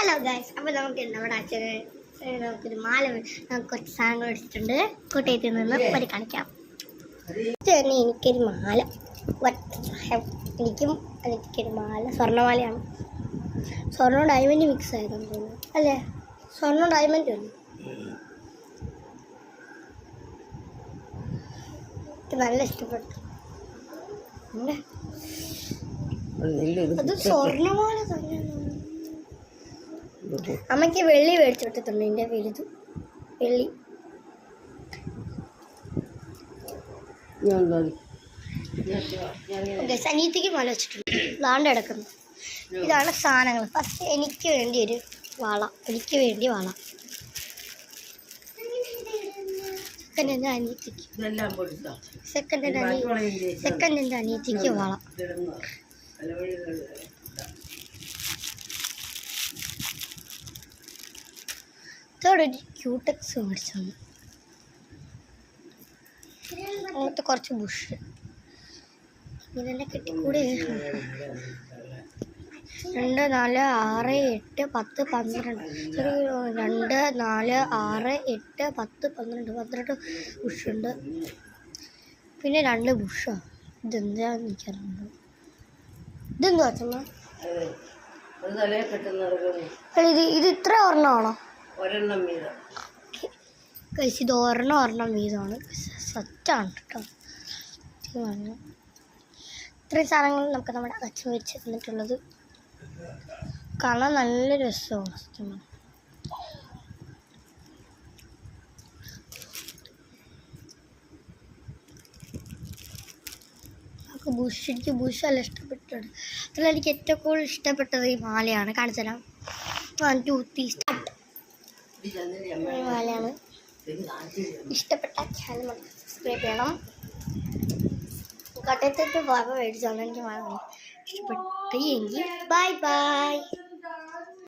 Hello guys, അപ്പോൾ നമുക്ക് നമ്മുടെ അച്ഛന് നമുക്കൊരു മാല നമുക്ക് കുറച്ച് സാധനങ്ങൾ എടുത്തിട്ടുണ്ട്. കോട്ടയത്തിൽ നിന്ന് പരി കാണിക്കാം. തന്നെ എനിക്കൊരു മാല, എനിക്കൊരു മാല സ്വർണ്ണമാലയാണ്. സ്വർണ്ണം ഡയമണ്ട് മിക്സ് ആയതെന്ന് തോന്നുന്നു, അല്ലേ? സ്വർണ്ണം ഡയമണ്ട് ഉണ്ട്. എനിക്ക് നല്ല ഇഷ്ടപ്പെട്ടു. അത് സ്വർണ്ണമാല തന്നെ. അമ്മയ്ക്ക് വെള്ളി മേടിച്ചു വിട്ടിട്ടുണ്ട്. എൻ്റെ വലുത് വെള്ളി. അനിയത്തിക്ക് മല വെച്ചിട്ടുണ്ട്. ദാണ്ട് കിടക്കുന്നു. ഇതാണ് സാധനങ്ങൾ. ഫസ്റ്റ് എനിക്ക് വേണ്ടി ഒരു വള. സെക്കൻഡ് എൻ്റെ അനിയത്തിക്ക് വള. തേർഡ് ഒരു ക്യൂടെക്സ് മേടിച്ചാണ്. അങ്ങനത്തെ കുറച്ച് ബുഷ് ഇങ്ങനെ കെട്ടിക്കൂടെ. 2, 4, 6, 8, 10, 12. 2, 4, 6, 8, 10, 12 ബുഷുണ്ട്. പിന്നെ 2 ബുഷോ. ഇതെന്താന്ന് എനിക്കറിയുന്നു. ഇതെന്താ അച്ഛമ്മ? ഇത് ഇത്ര ഒരെണ്ണമാണോ? ഇത് ഒരെണ്ണം വീതമാണ്. സെറ്റാണ് കേട്ടോ. ഇത്രയും സാധനങ്ങൾ നമുക്ക് നമ്മുടെ അച്ഛൻ വെച്ച് തന്നിട്ടുള്ളത്. കാണാൻ നല്ല രസമാണ് സത്യമാണ്. എനിക്ക് ബുഷ് നല്ല ഇഷ്ടപ്പെട്ടിട്ടുണ്ട്. അതിൽ എനിക്ക് ഏറ്റവും കൂടുതൽ ഇഷ്ടപ്പെട്ടത് ഈ മാലയാണ്. കാണിച്ചു തരാം. 1, 2, 3 സ്റ്റാർട്ട്. മാലയാണ്. ഇഷ്ടപ്പെട്ട ചാനൽ സബ്സ്ക്രൈബ് ചെയ്യണം. കോട്ടയത്തേക്ക് പോയപ്പോൾ മേടിച്ചാണ് എനിക്ക് ഇഷ്ടപ്പെട്ടെങ്കിൽ ബൈ ബൈ.